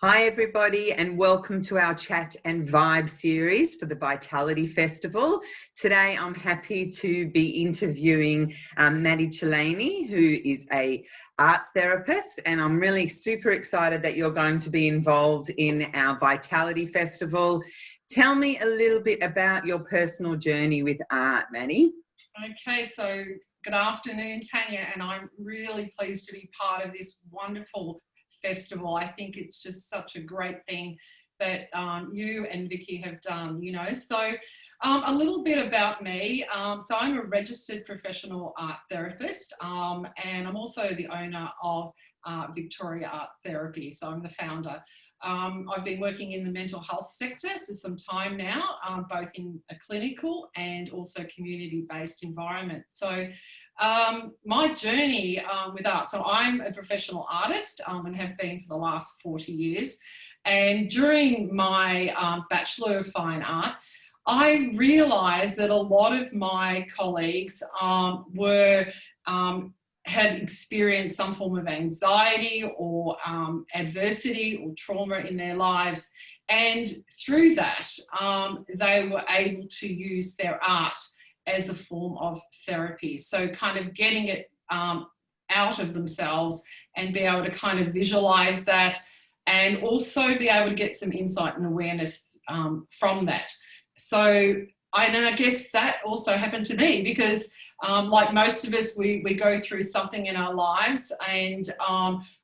Hi everybody, and welcome to our Chat and Vibe series for the Vitality Festival. Today I'm happy to be interviewing Maddy Chelini, who is a art therapist, and I'm really super excited that you're going to be involved in our Vitality Festival. Tell me a little bit about your personal journey with art, Maddy. Okay, so good afternoon, Tanya, and I'm really pleased to be part of this wonderful festival. I think it's just such a great thing that you and Vicky have done, So a little bit about me. So I'm a registered professional art therapist, and I'm also the owner of Victoria Art Therapy. So I'm the founder. I've been working in the mental health sector for some time now, both in a clinical and also community-based environment. So my journey with art, so I'm a professional artist and have been for the last 40 years. And during my Bachelor of Fine Art, I realised that a lot of my colleagues had experienced some form of anxiety or adversity or trauma in their lives. And through that, they were able to use their art as a form of therapy. So kind of getting it out of themselves and be able to kind of visualize that and also be able to get some insight and awareness from that. So I guess that also happened to me because like most of us, we go through something in our lives and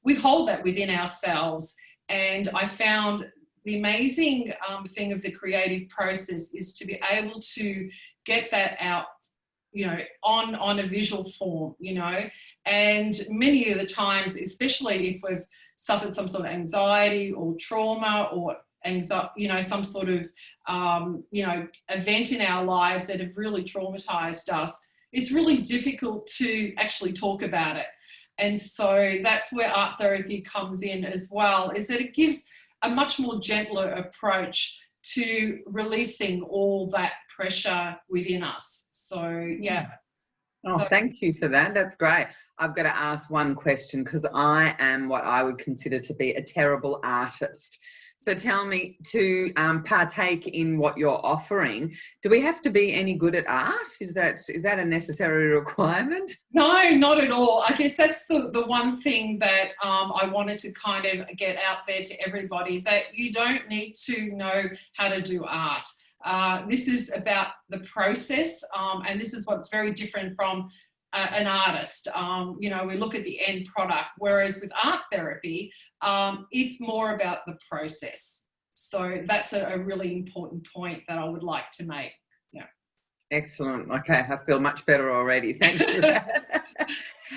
we hold that within ourselves. And I found the amazing thing of the creative process is to be able to get that out, on a visual form, and many of the times, especially if we've suffered some sort of anxiety or trauma or some sort of, event in our lives that have really traumatized us, it's really difficult to actually talk about it. And so that's where art therapy comes in as well, is that it gives a much more gentler approach to releasing all that pressure within us. So, yeah. Oh, thank you for that. That's great. I've got to ask one question because I am what I would consider to be a terrible artist. So tell me, to partake in what you're offering, do we have to be any good at art? Is that a necessary requirement? No, not at all. I guess that's the one thing that I wanted to kind of get out there to everybody, that you don't need to know how to do art. This is about the process, and this is what's very different from an artist. We look at the end product, whereas with art therapy, it's more about the process. So that's a really important point that I would like to make. Yeah. Excellent. Okay, I feel much better already. Thanks for that.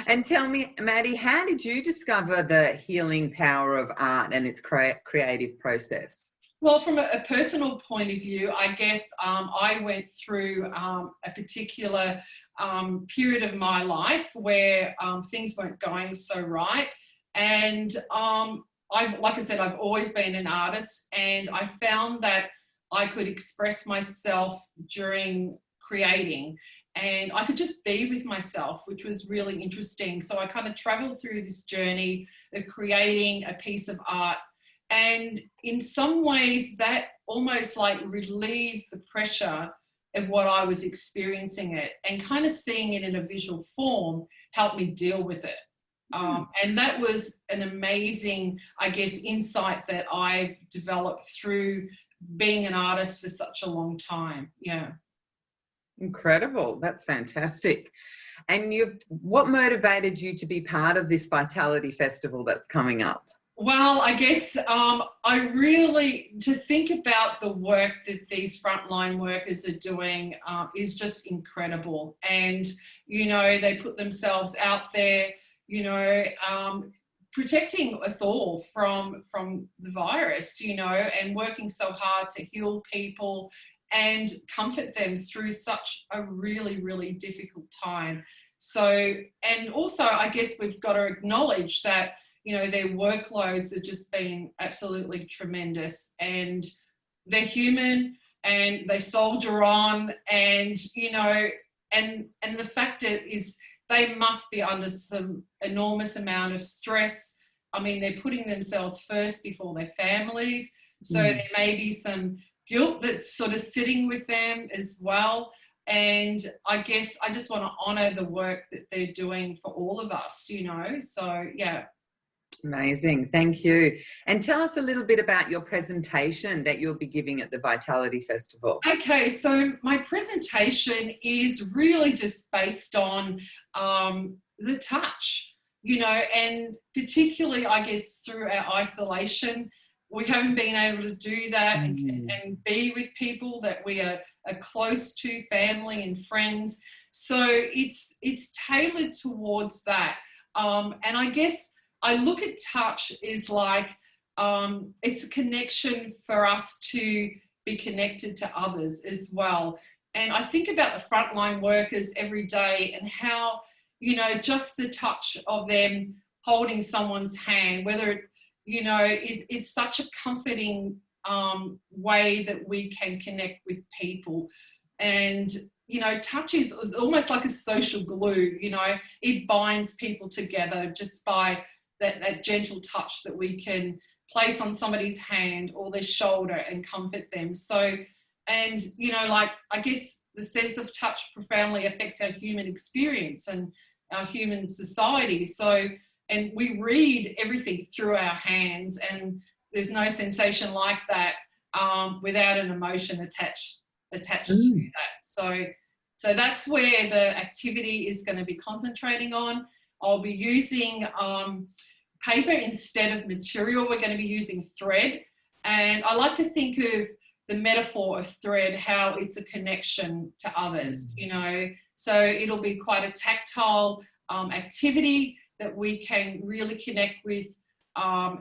And tell me, Maddy, how did you discover the healing power of art and its creative process? Well, from a personal point of view, I guess I went through a particular period of my life where things weren't going so right. And like I said, I've always been an artist, and I found that I could express myself during creating, and I could just be with myself, which was really interesting. So I kind of traveled through this journey of creating a piece of art. And in some ways that almost like relieved the pressure of what I was experiencing it, and kind of seeing it in a visual form helped me deal with it. And that was an amazing, I guess, insight that I've developed through being an artist for such a long time. Yeah. Incredible. That's fantastic. And what motivated you to be part of this Vitality Festival that's coming up? Well, I guess to think about the work that these frontline workers are doing is just incredible. And, they put themselves out there, protecting us all from the virus, and working so hard to heal people and comfort them through such a really, really difficult time. So, and also, I guess we've got to acknowledge that their workloads have just been absolutely tremendous, and they're human and they soldier on, and, and the fact is they must be under some enormous amount of stress, I mean, they're putting themselves first before their families. So Mm. there may be some guilt that's sort of sitting with them as well. And I guess I just want to honour the work that they're doing for all of us, you know. So, yeah. Amazing. Thank you. And tell us a little bit about your presentation that you'll be giving at the Vitality Festival. Okay, so my presentation is really just based on the touch, you know, and particularly, I guess, through our isolation, we haven't been able to do that and be with people that we are close to, family and friends. So it's tailored towards that. And I guess I look at touch as like it's a connection for us to be connected to others as well. And I think about the frontline workers every day and how, you know, just the touch of them holding someone's hand, whether it, you know, it's such a comforting way that we can connect with people. And, you know, touch is almost like a social glue, you know, it binds people together just by that gentle touch that we can place on somebody's hand or their shoulder and comfort them. So, and, you know, like, I guess the sense of touch profoundly affects our human experience and our human society. So, and we read everything through our hands, and there's no sensation like that without an emotion attached to that. So that's where the activity is going to be concentrating on. I'll be using paper instead of material. We're going to be using thread. And I like to think of the metaphor of thread, how it's a connection to others, you know. So it'll be quite a tactile activity that we can really connect with.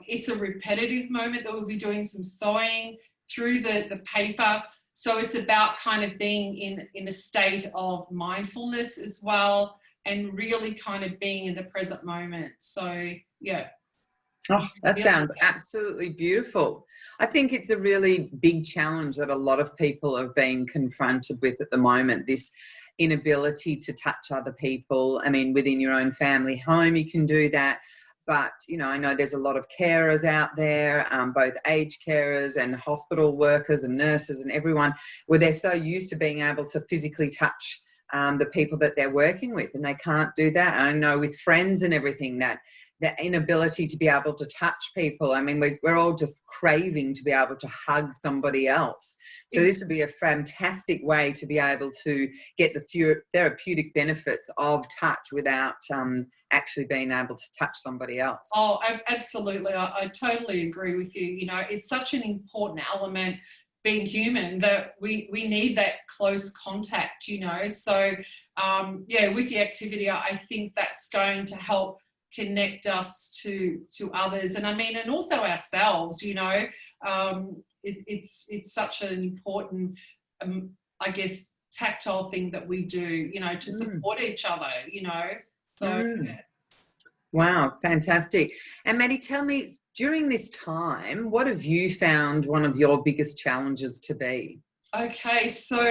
It's a repetitive moment that we'll be doing some sewing through the paper. So it's about kind of being in a state of mindfulness as well, and really kind of being in the present moment. So, yeah. Oh, that sounds absolutely beautiful. I think it's a really big challenge that a lot of people are being confronted with at the moment, this inability to touch other people. I mean, within your own family home, you can do that. But, you know, I know there's a lot of carers out there, both aged carers and hospital workers and nurses and everyone, where they're so used to being able to physically touch the people that they're working with, and they can't do that. I know with friends and everything that the inability to be able to touch people. I mean, we're all just craving to be able to hug somebody else. So this would be a fantastic way to be able to get the therapeutic benefits of touch without actually being able to touch somebody else. Oh, absolutely. I totally agree with you. You know, it's such an important element, being human, that we need that close contact, you know. So, yeah, with the activity, I think that's going to help connect us to others, and I mean, and also ourselves, you know. It's such an important I guess tactile thing that we do, you know, to support each other, you know. So yeah. Wow, fantastic. And Maddy, tell me, during this time, what have you found one of your biggest challenges to be? Okay, so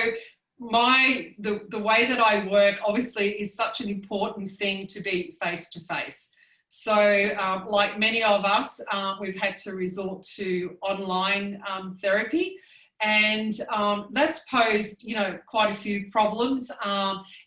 the way that I work obviously is such an important thing to be face to face. So like many of us, we've had to resort to online therapy, and that's posed, you know, quite a few problems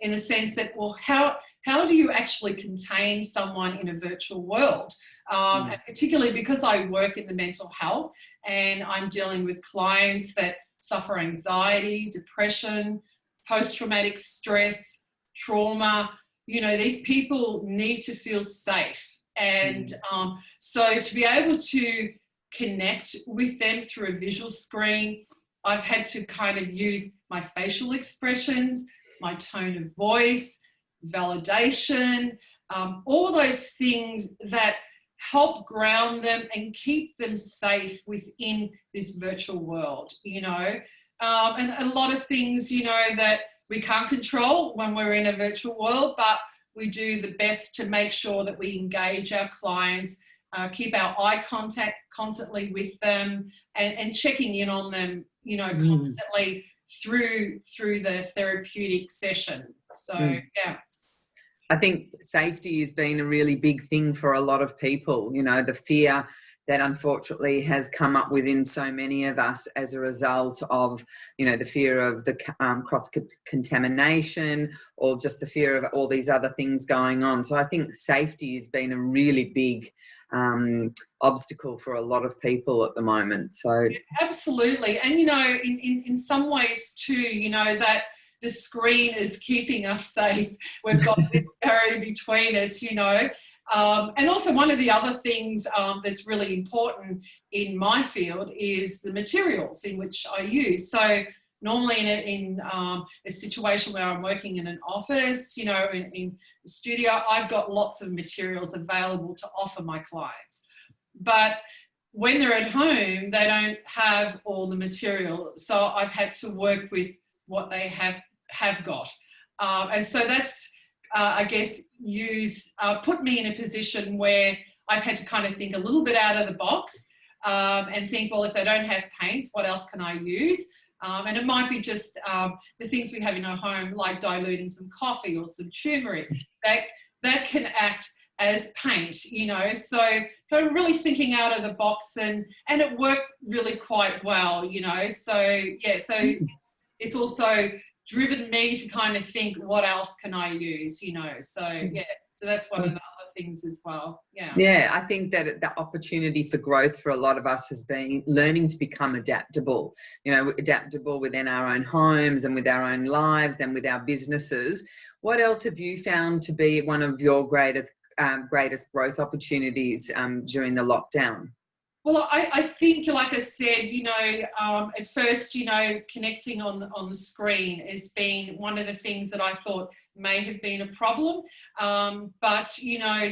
in the sense that, well, how do you actually contain someone in a virtual world? And particularly because I work in the mental health and I'm dealing with clients that suffer anxiety, depression, post-traumatic stress, trauma. You know, these people need to feel safe. And so to be able to connect with them through a visual screen, I've had to kind of use my facial expressions, my tone of voice, validation, all those things that help ground them and keep them safe within this virtual world, you know. And a lot of things, you know, that we can't control when we're in a virtual world, but we do the best to make sure that we engage our clients, keep our eye contact constantly with them, and checking in on them, you know, constantly through the therapeutic session. So, yeah. I think safety has been a really big thing for a lot of people, you know, the fear that unfortunately has come up within so many of us as a result of, you know, the fear of the cross-contamination, or just the fear of all these other things going on. So I think safety has been a really big obstacle for a lot of people at the moment. So absolutely. And, you know, in some ways too, you know, that the screen is keeping us safe. We've got this barrier between us, you know. And also one of the other things that's really important in my field is the materials in which I use. So normally in a situation where I'm working in an office, you know, in the studio, I've got lots of materials available to offer my clients. But when they're at home, they don't have all the material. So I've had to work with what they have got. And so that's, I guess, put me in a position where I've had to kind of think a little bit out of the box and think, well, if they don't have paints, what else can I use? And it might be just the things we have in our home, like diluting some coffee or some turmeric, that can act as paint, you know. So really thinking out of the box, and it worked really quite well, you know. So yeah, so it's also driven me to kind of think, what else can I use, you know. So yeah, so that's one of the other things as well. Yeah, I think that the opportunity for growth for a lot of us has been learning to become adaptable, you know, adaptable within our own homes and with our own lives and with our businesses. What else have you found to be one of your greatest growth opportunities during the lockdown? Well, I think, like I said, you know, at first, you know, connecting on the screen has been one of the things that I thought may have been a problem. But, you know,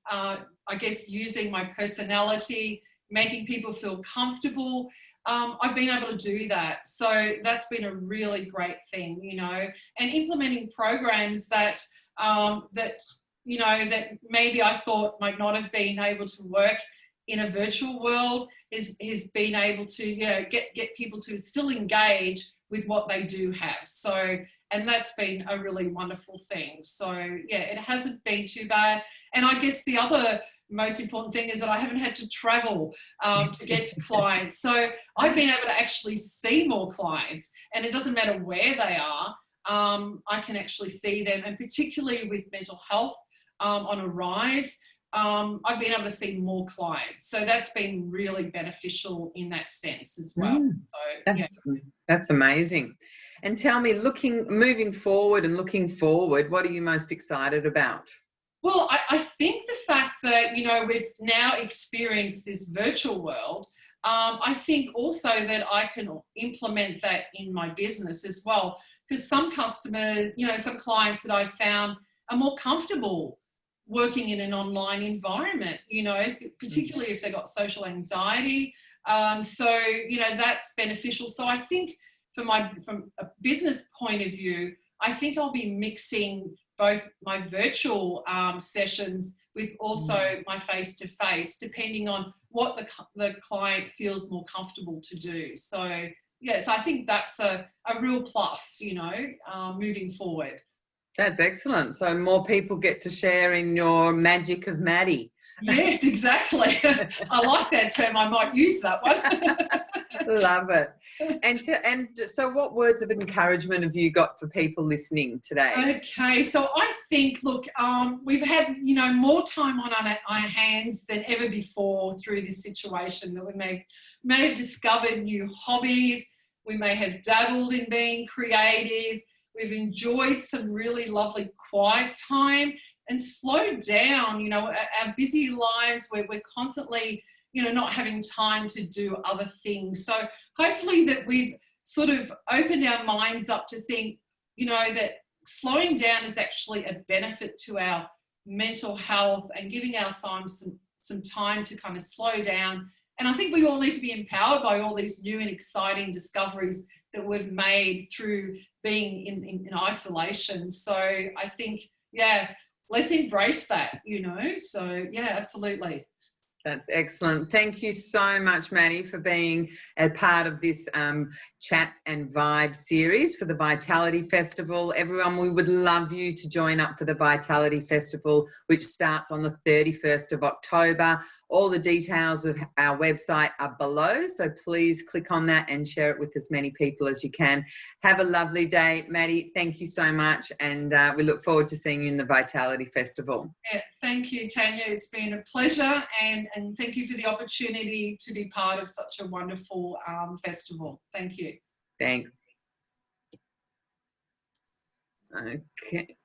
I guess using my personality, making people feel comfortable, I've been able to do that. So that's been a really great thing, you know, and implementing programs that, you know, that maybe I thought might not have been able to work in a virtual world is been able to, you know, get people to still engage with what they do have. So, and that's been a really wonderful thing. So yeah, it hasn't been too bad. And I guess the other most important thing is that I haven't had to travel to get to clients. So I've been able to actually see more clients, and it doesn't matter where they are. I can actually see them, and particularly with mental health on a rise, I've been able to see more clients. So that's been really beneficial in that sense as well. So, that's amazing. And tell me, moving forward and looking forward, what are you most excited about? Well, I think the fact that, you know, we've now experienced this virtual world, I think also that I can implement that in my business as well. Because some customers, you know, some clients that I've found are more comfortable working in an online environment, you know, particularly if they've got social anxiety. So, you know, that's beneficial. So I think from a business point of view, I think I'll be mixing both my virtual sessions with also my face-to-face, depending on what the client feels more comfortable to do. So, yes, I think that's a real plus, you know, moving forward. That's excellent. So more people get to share in your magic of Maddy. Yes, exactly. I like that term. I might use that one. Love it. And so what words of encouragement have you got for people listening today? Okay, so I think, look, we've had, you know, more time on our hands than ever before through this situation, that we may have discovered new hobbies, we may have dabbled in being creative, we've enjoyed some really lovely quiet time and slowed down, you know, our busy lives where we're constantly, you know, not having time to do other things. So hopefully that we've sort of opened our minds up to think, you know, that slowing down is actually a benefit to our mental health and giving ourselves some time to kind of slow down. And I think we all need to be empowered by all these new and exciting discoveries that we've made through being in isolation. So I think, yeah, let's embrace that, you know. So yeah, absolutely. That's excellent. Thank you so much, Maddy, for being a part of this chat and vibe series for the Vitality Festival. Everyone, we would love you to join up for the Vitality Festival, which starts on the 31st of October. All the details of our website are below, so please click on that and share it with as many people as you can. Have a lovely day. Maddy, thank you so much, and we look forward to seeing you in the Vitality Festival. Yeah, thank you, Tanya. It's been a pleasure, and thank you for the opportunity to be part of such a wonderful festival. Thank you. Thanks. Okay.